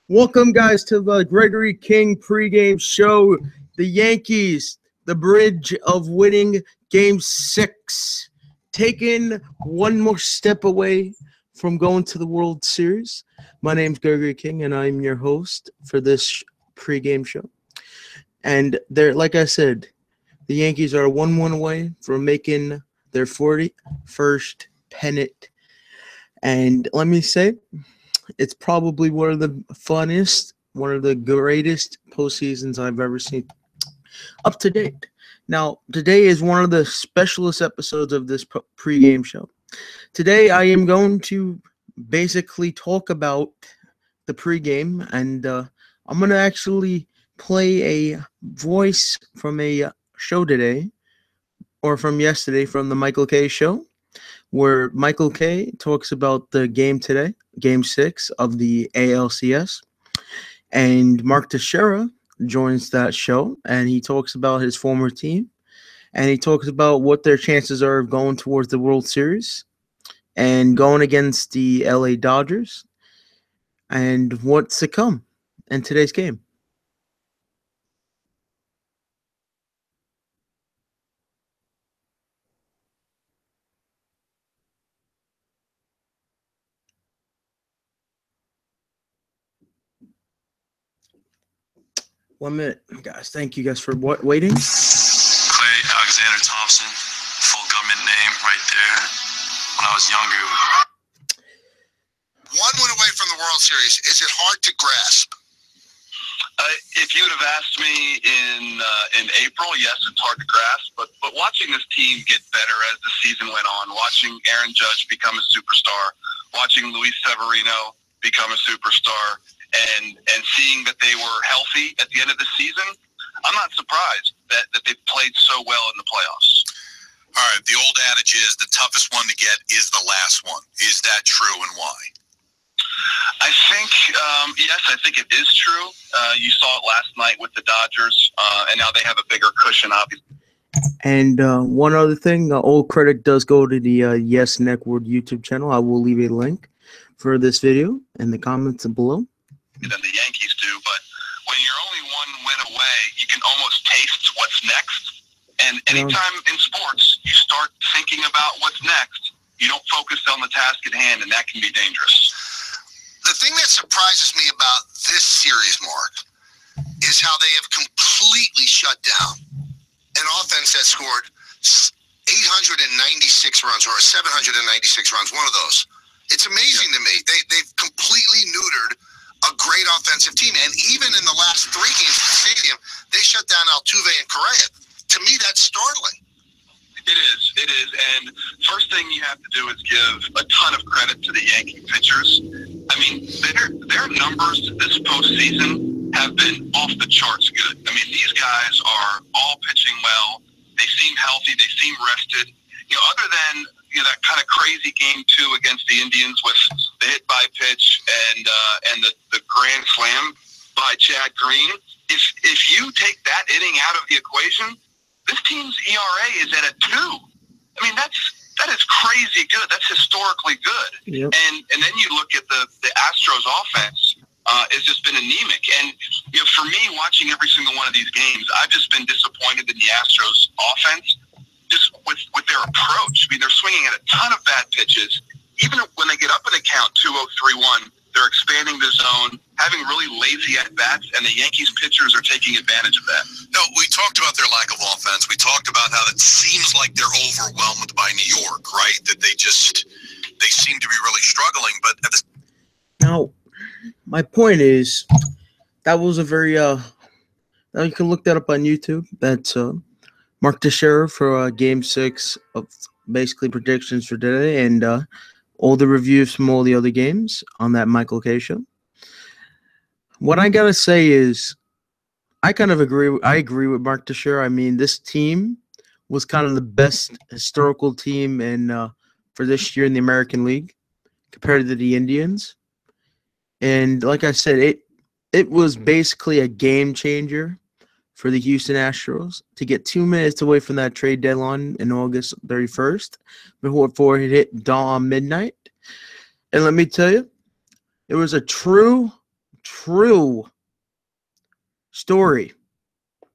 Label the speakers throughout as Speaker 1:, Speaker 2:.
Speaker 1: Welcome, guys, to the Gregory King pregame show. The Yankees, the bridge of winning Game 6, taking one more step away from going to the World Series. My name's Gregory King, and I'm your host for this pregame show. And like I said, the Yankees are 1-1 away from making their 41st pennant. And let me say, it's probably one of the funniest, one of the greatest postseasons I've ever seen up to date. Now, today is one of the specialist episodes of this pregame show. Today, I am going to basically talk about the pregame, and I'm going to actually play a voice from a show today, or from yesterday, from the Michael K. Show, where Michael K. talks about the game today, Game 6 of the ALCS. And Mark Teixeira joins that show, and he talks about his former team, and he talks about what their chances are of going towards the World Series and going against the LA Dodgers and what's to come in today's game. One minute, guys. Thank you guys for waiting.
Speaker 2: Clay Alexander Thompson, full government name right there. When I was younger.
Speaker 3: 1 win away from the World Series. Is it hard to grasp?
Speaker 2: If you would have asked me in April, yes, it's hard to grasp. But watching this team get better as the season went on, watching Aaron Judge become a superstar, watching Luis Severino become a superstar, and seeing that they were healthy at the end of the season, I'm not surprised that they played so well in the playoffs.
Speaker 3: All right, the old adage is the toughest one to get is the last one. Is that true, and why?
Speaker 2: I think, yes, I think it is true. You saw it last night with the Dodgers, and now they have a bigger cushion, obviously.
Speaker 1: And one other thing, all credit does go to the Yes Network YouTube channel. I will leave a link for this video in the comments below.
Speaker 2: Than the Yankees do, but when you're only 1 win away, you can almost taste what's next. And anytime in sports you start thinking about what's next, you don't focus on the task at hand, and that can be dangerous.
Speaker 3: The thing that surprises me about this series, Mark, is how they have completely shut down an offense that scored 896 runs or 796 runs, one of those. It's amazing to me. They've completely neutered a great offensive team. And even in the last 3 games at the stadium, they shut down Altuve and Correa. To me, that's startling.
Speaker 2: It is. And first thing you have to do is give a ton of credit to the Yankee pitchers. I mean, their numbers this postseason have been off the charts good. I mean, these guys are all pitching well. They seem healthy. They seem rested. Other than that kind of crazy game 2 against the Indians with the hit by pitch and the grand slam by Chad Green. If you take that inning out of the equation, this team's ERA is at a 2. I mean, that is crazy good. That's historically good.
Speaker 1: Yep.
Speaker 2: And then you look at the Astros offense. It's just been anemic. And for me, watching every single one of these games, I've just been disappointed in the Astros offense. Just with their approach. I mean, they're swinging at a ton of bad pitches. Even when they get up in a count 2-0, 3-1, they're expanding the zone, having really lazy at-bats, and the Yankees pitchers are taking advantage of that.
Speaker 3: No, we talked about their lack of offense. We talked about how it seems like they're overwhelmed by New York, right? That they seem to be really struggling. But
Speaker 1: now, my point is, that was a very now you can look that up on YouTube. That's Mark Teixeira for Game 6 of basically predictions for today, and all the reviews from all the other games on that Michael K. Show. What I gotta say is, I kind of agree. I agree with Mark Teixeira. I mean, this team was kind of the best historical team for this year in the American League compared to the Indians. And like I said, it was basically a game changer for the Houston Astros to get 2 minutes away from that trade deadline in August 31st before it hit dawn midnight. And let me tell you, it was a true true story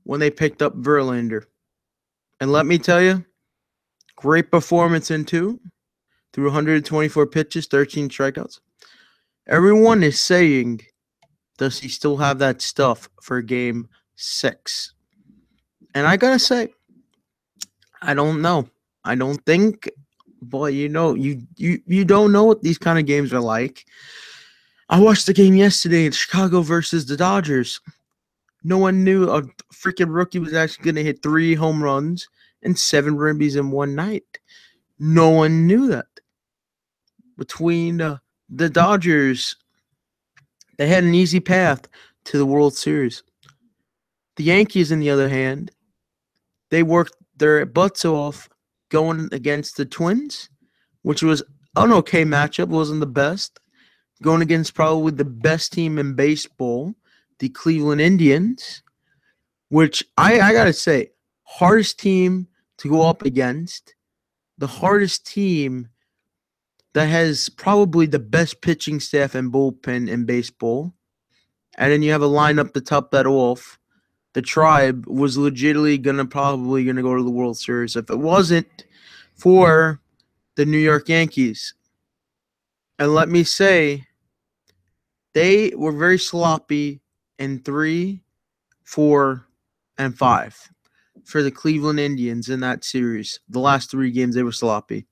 Speaker 1: when they picked up Verlander. And let me tell you, great performance in 2, through 124 pitches, 13 strikeouts. Everyone is saying, does he still have that stuff for game 6? And I gotta say, I don't know. I don't think, but you don't know what these kind of games are like. I watched the game yesterday in Chicago versus the Dodgers. No one knew a freaking rookie was actually going to hit 3 home runs and 7 ribbies in one night. No one knew that. Between the Dodgers, they had an easy path to the World Series. The Yankees, on the other hand, they worked their butts off going against the Twins, which was an okay matchup, wasn't the best. Going against probably the best team in baseball, the Cleveland Indians, which I got to say, hardest team to go up against, the hardest team that has probably the best pitching staff and bullpen in baseball. And then you have a lineup to top that off. The Tribe was legitimately probably gonna go to the World Series if it wasn't for the New York Yankees. And let me say, they were very sloppy in 3, 4, and 5 for the Cleveland Indians in that series. The last 3 games, they were sloppy.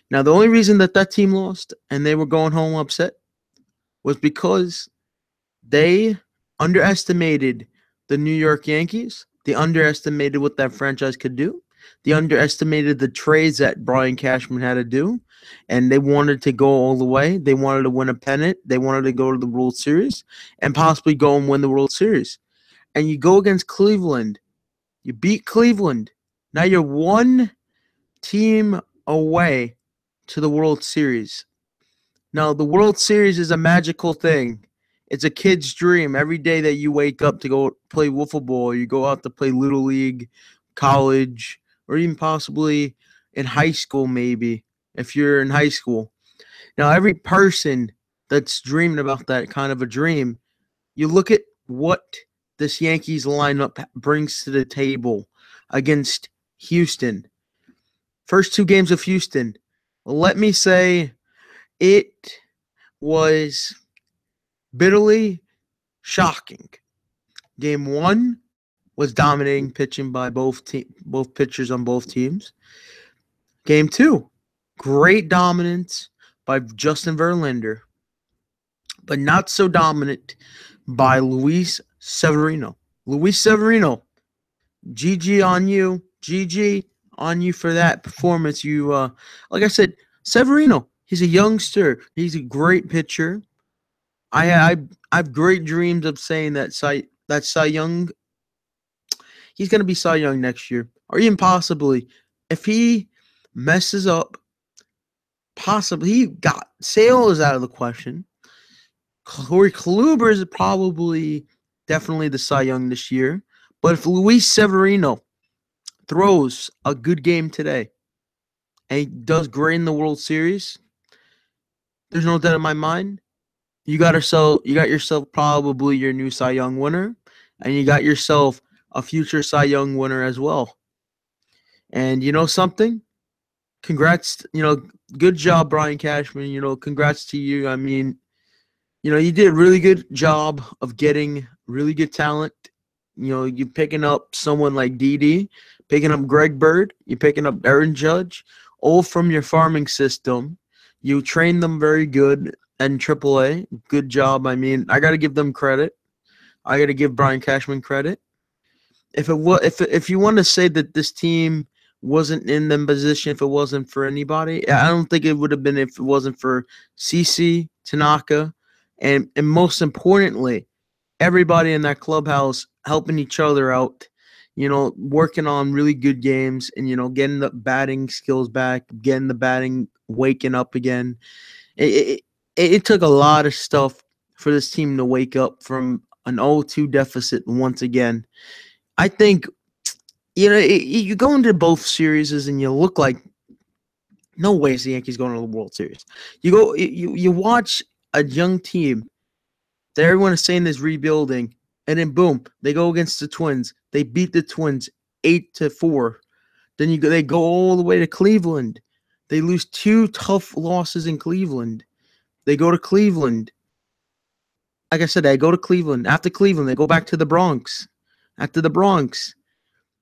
Speaker 1: Now, the only reason that team lost and they were going home upset was because they underestimated the New York Yankees. They underestimated what that franchise could do. They underestimated the trades that Brian Cashman had to do, and they wanted to go all the way. They wanted to win a pennant. They wanted to go to the World Series and possibly go and win the World Series. And you go against Cleveland. You beat Cleveland. Now you're 1 team away to the World Series. Now, the World Series is a magical thing. It's a kid's dream. Every day that you wake up to go play wiffle ball, you go out to play Little League, college, or even possibly in high school maybe, if you're in high school. Now, every person that's dreaming about that kind of a dream, you look at what this Yankees lineup brings to the table against Houston. First 2 games of Houston, let me say it was bitterly shocking. Game 1 was dominating pitching by both pitchers on both teams. Game 2, great dominance by Justin Verlander, but not so dominant by Luis Severino. Luis Severino, GG on you. GG on you for that performance. You, like I said, Severino, he's a youngster. He's a great pitcher. I have great dreams of saying that Cy Young, he's going to be Cy Young next year. Or even possibly, if he messes up, possibly, Sale is out of the question. Corey Kluber is probably definitely the Cy Young this year. But if Luis Severino throws a good game today and he does great in the World Series, there's no doubt in my mind, you got yourself probably your new Cy Young winner, and you got yourself a future Cy Young winner as well. And you know something? Congrats, good job, Brian Cashman. Congrats to you. I mean, you did a really good job of getting really good talent. You picking up someone like Didi, picking up Greg Bird, you picking up Aaron Judge, all from your farming system. You trained them very good in AAA. Good job. I mean, I got to give them credit. I got to give Brian Cashman credit. If you want to say that this team wasn't in the position if it wasn't for anybody, I don't think it would have been if it wasn't for CC, Tanaka, and most importantly, everybody in that clubhouse helping each other out, working on really good games and, getting the batting skills back, getting the batting waking up again. It took a lot of stuff for this team to wake up from an 0-2 deficit once again. I think, you go into both series and you look like no way is the Yankees going to the World Series. You watch a young team Everyone is saying there's rebuilding, and then boom, they go against the Twins. They beat the Twins 8-4. Then they go all the way to Cleveland. They lose 2 tough losses in Cleveland. They go to Cleveland. Like I said, they go to Cleveland. After Cleveland, they go back to the Bronx. After the Bronx,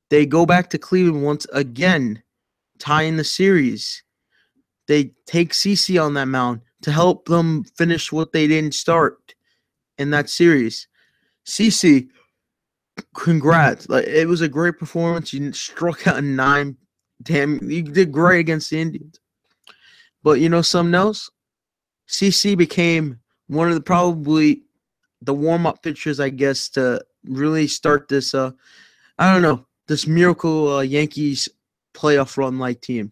Speaker 1: they go back to Cleveland once again, tying the series. They take CC on that mound to help them finish what they didn't start in that series. CC, congrats. It was a great performance. You struck out in 9. Damn, you did great against the Indians. But you know something else? CC became one of probably the warm-up pitchers, I guess, to really start this, this miracle Yankees playoff run-like team.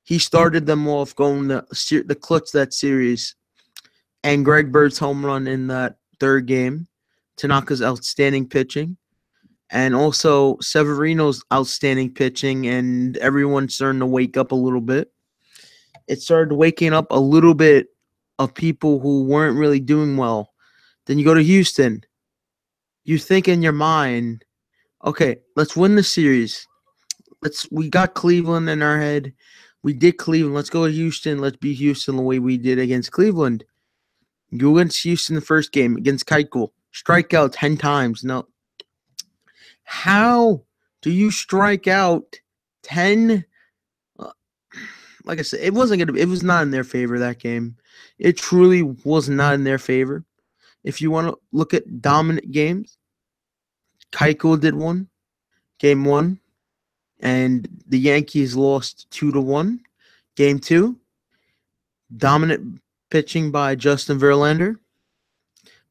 Speaker 1: He started them off going the clutch that series, and Greg Bird's home run in that third game, Tanaka's outstanding pitching, and also Severino's outstanding pitching, and everyone's starting to wake up a little bit. It started waking up a little bit of people who weren't really doing well. Then you go to Houston. You think in your mind, okay, let's win the series. We got Cleveland in our head. We did Cleveland. Let's go to Houston. Let's beat Houston the way we did against Cleveland. You go against Houston the first game against Keuchel. Strike out 10 times. No. How do you strike out 10? Like I said, it was not in their favor, that game. It truly was not in their favor. If you want to look at dominant games, Keuchel did one, game 1, and the Yankees lost 2-1. Game 2, dominant pitching by Justin Verlander,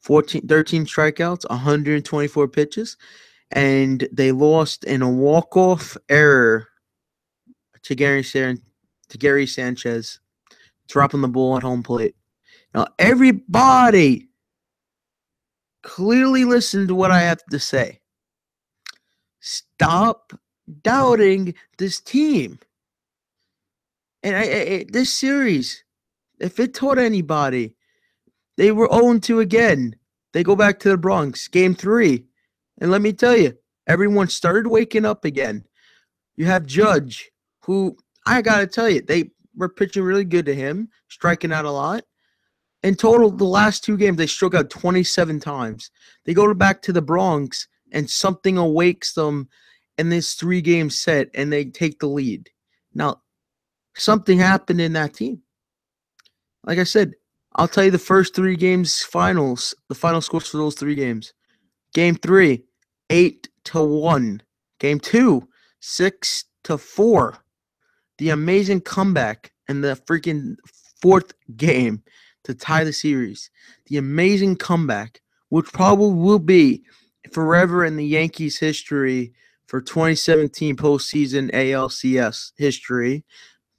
Speaker 1: 13 strikeouts, 124 pitches, and they lost in a walk-off error to Gary Sanchez, dropping the ball at home plate. Now, everybody clearly listen to what I have to say. Stop doubting this team. And this series, if it taught anybody, they were 0-2 again. They go back to the Bronx, game 3. And let me tell you, everyone started waking up again. You have Judge, who, I got to tell you, they were pitching really good to him, striking out a lot. In total, the last 2 games, they struck out 27 times. They go back to the Bronx, and something awakes them in this 3-game set, and they take the lead. Now, something happened in that team. Like I said, I'll tell you the first 3 games finals, the final scores for those 3 games. Game 3, 8-1. Game 2, 6-4. The amazing comeback in the freaking 4th game to tie the series. The amazing comeback, which probably will be forever in the Yankees history for 2017 postseason ALCS history,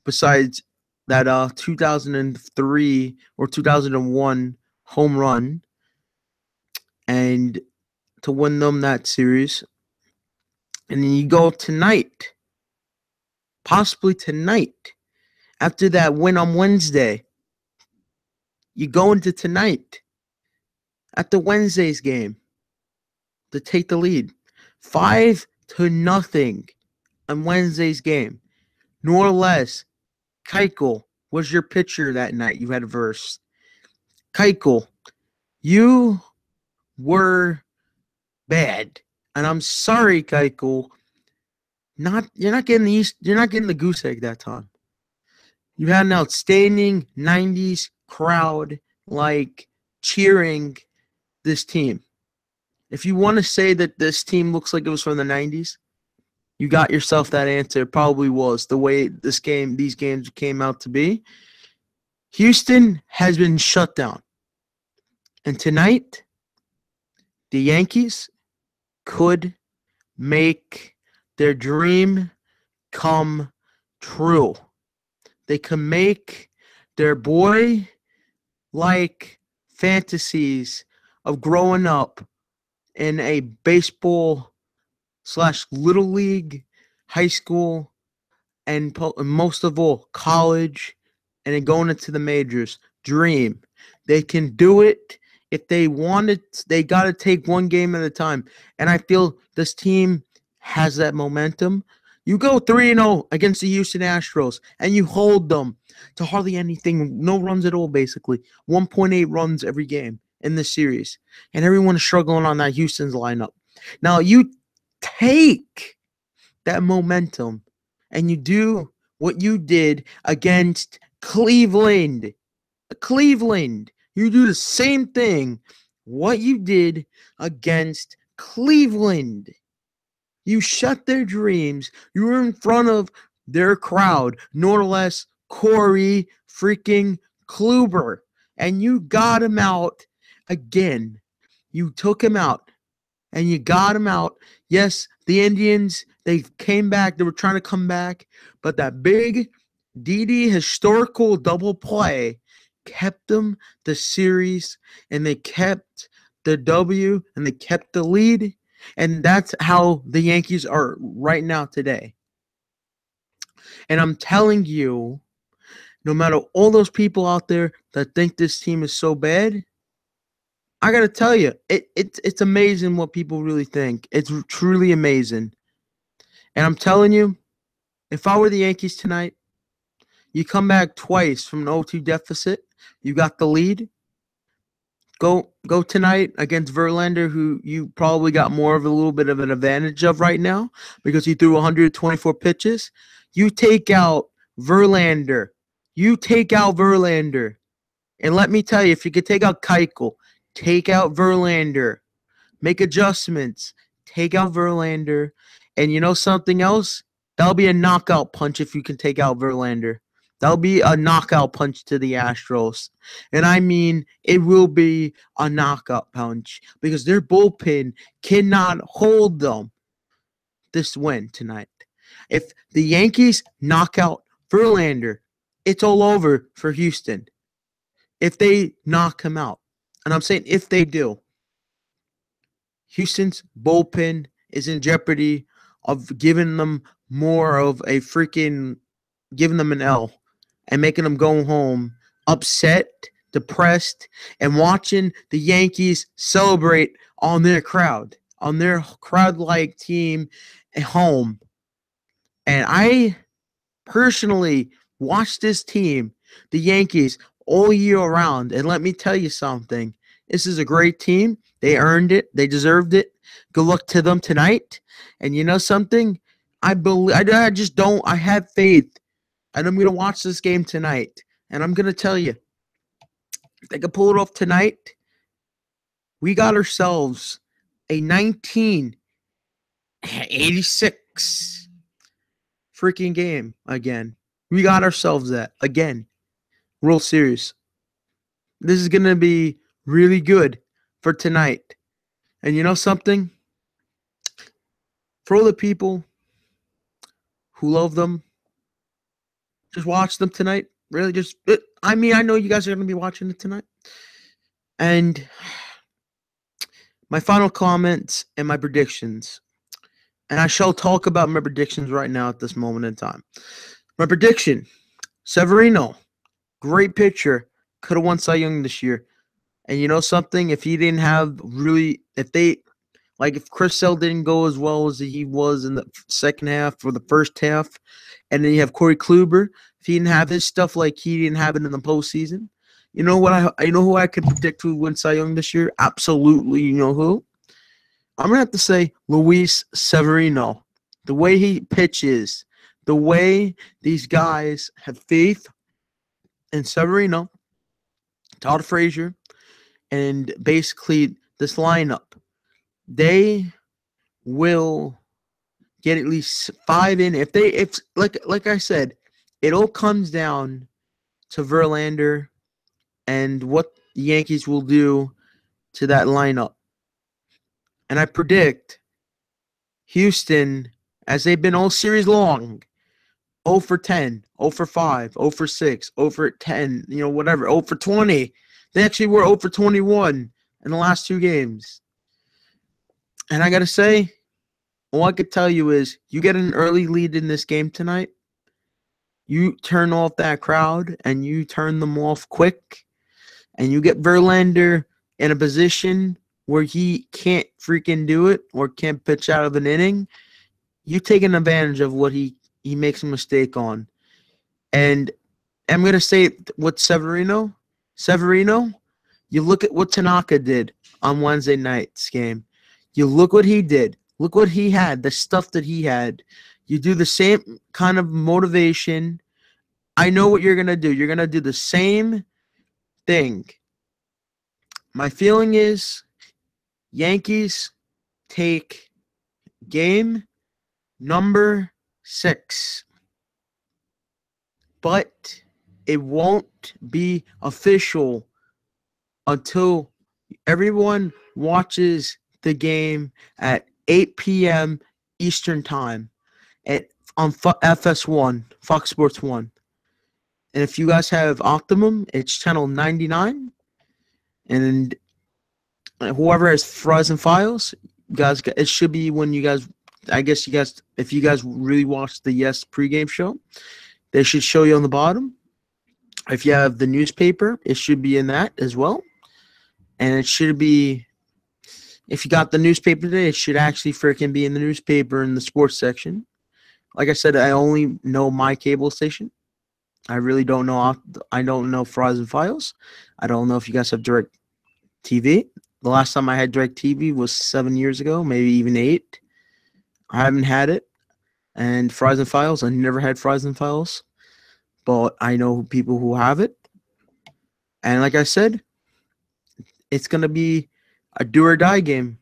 Speaker 1: besides that 2003 or 2001 home run, and to win them that series. And then you go tonight, possibly tonight, after that win on Wednesday. You go into tonight, after Wednesday's game, to take the lead. 5-0 on Wednesday's game. Nor less, Keuchel was your pitcher that night you had versed. Keuchel, you were bad. And I'm sorry, Keuchel. You're not getting the goose egg that time. You had an outstanding 90s crowd cheering this team. If you want to say that this team looks like it was from the 90s, you got yourself that answer. It probably was the way these games came out to be. Houston has been shut down. And tonight, the Yankees could make their dream come true. They can make their boy-like fantasies of growing up in a baseball / little league, high school, and most of all, college, and then going into the majors. Dream. They can do it If they wanted, they got to take one game at a time. And I feel this team has that momentum. You go 3-0 against the Houston Astros, and you hold them to hardly anything, no runs at all, basically. 1.8 runs every game in this series. And everyone is struggling on that Houston's lineup. Now, you take that momentum and you do what you did against Cleveland. Cleveland. You do the same thing what you did against Cleveland. You shut their dreams. You were in front of their crowd, no less Corey freaking Kluber. And you got him out again. You took him out. And you got him out. Yes, the Indians, they came back. They were trying to come back. But that big DD historical double play kept them the series. And they kept the W. And they kept the lead. And that's how the Yankees are right now today. And I'm telling you, no matter all those people out there that think this team is so bad, I got to tell you, it's amazing what people really think. It's truly amazing. And I'm telling you, if I were the Yankees tonight, you come back twice from an 0-2 deficit. You got the lead. Go tonight against Verlander, who you probably got more of a little bit of an advantage of right now because he threw 124 pitches. You take out Verlander. And let me tell you, if you could take out Keuchel, take out Verlander, make adjustments, take out Verlander, and you know something else? That'll be a knockout punch if you can take out Verlander. That'll be a knockout punch to the Astros. And I mean, it will be a knockout punch because their bullpen cannot hold them this win tonight. If the Yankees knock out Verlander, it's all over for Houston. If they knock him out, and I'm saying if they do, Houston's bullpen is in jeopardy of giving them more of a freaking, giving them an L and making them go home upset, depressed, and watching the Yankees celebrate on their crowd-like team at home. And I personally watched this team, the Yankees, all year around. And let me tell you something. This is a great team. They earned it. They deserved it. Good luck to them tonight. And you know something? I have faith. And I'm going to watch this game tonight. And I'm going to tell you, if they can pull it off tonight, we got ourselves a 1986 freaking game again. We got ourselves that again. World Series. This is going to be really good for tonight. And you know something? For all the people who love them, just watch them tonight. Really, I know you guys are going to be watching it tonight. And my final comments and my predictions. And I shall talk about my predictions right now at this moment in time. My prediction, Severino, great pitcher, could have won Cy Young this year. And you know something? If he didn't have really, if Chris Sale didn't go as well as he was in the second half or the first half, and then you have Corey Kluber, if he didn't have his stuff like he didn't have it in the postseason, you know what? I know who I could predict who would win Cy Young this year? Absolutely, you know who? I'm going to have to say Luis Severino. The way he pitches, the way these guys have faith in Severino, Todd Frazier, and basically this lineup, they will get at least 5 in. If like I said, it all comes down to Verlander and what the Yankees will do to that lineup. And I predict Houston, as they've been all series long, 0 for 10, 0 for 5, 0 for 6, 0 for 10, whatever, 0 for 20. They actually were 0 for 21 in the last 2 games. And I got to say, all I could tell you is you get an early lead in this game tonight, you turn off that crowd and you turn them off quick, and you get Verlander in a position where he can't freaking do it or can't pitch out of an inning, you taking advantage of what he makes a mistake on. And I'm going to say with Severino, you look at what Tanaka did on Wednesday night's game. You look what he did. Look what he had, the stuff that he had. You do the same kind of motivation. I know what you're going to do. You're going to do the same thing. My feeling is Yankees take game number 6. But it won't be official until everyone watches the game at 8 p.m. Eastern Time on FS1, Fox Sports 1. And if you guys have Optimum, it's channel 99. And whoever has Frozen Files, guys, it should be when you guys, I guess you guys, if you guys really watch the Yes pregame show, they should show you on the bottom. If you have the newspaper, it should be in that as well. And it should be, if you got the newspaper today, it should actually freaking be in the newspaper in the sports section. Like I said, I only know my cable station. I really don't know. I don't know Frozen Files. I don't know if you guys have Direct TV. The last time I had Direct TV was 7 years ago, maybe even 8. I haven't had it. And Frozen Files, I never had Frozen Files. But I know people who have it. And like I said, it's going to be a do or die game.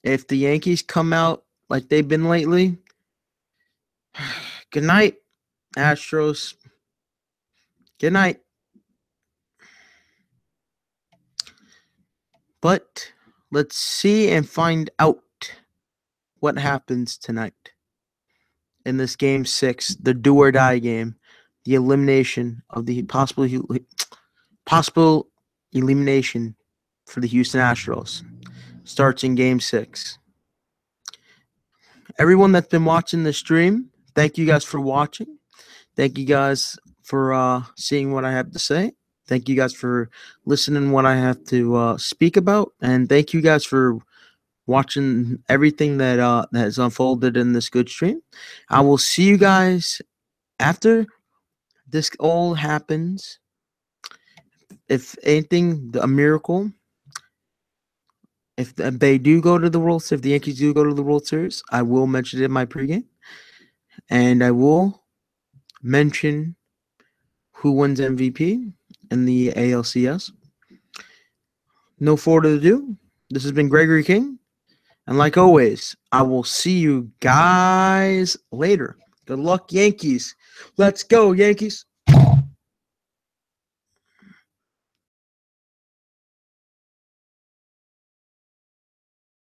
Speaker 1: If the Yankees come out like they've been lately, good night, Astros. Good night. But let's see and find out what happens tonight in this game 6, the do or die game, the elimination of the possible elimination for the Houston Astros starts in game 6. Everyone that's been watching the stream, thank you guys for watching. Thank you guys for seeing what I have to say. Thank you guys for listening what I have to speak about. And thank you guys for watching everything that has unfolded in this good stream. I will see you guys after this all happens. If anything, a miracle. If they do go to the World Series, if the Yankees do go to the World Series, I will mention it in my pregame. And I will mention who wins MVP in the ALCS. No further ado, this has been Gregory King. And like always, I will see you guys later. Good luck, Yankees. Let's go, Yankees.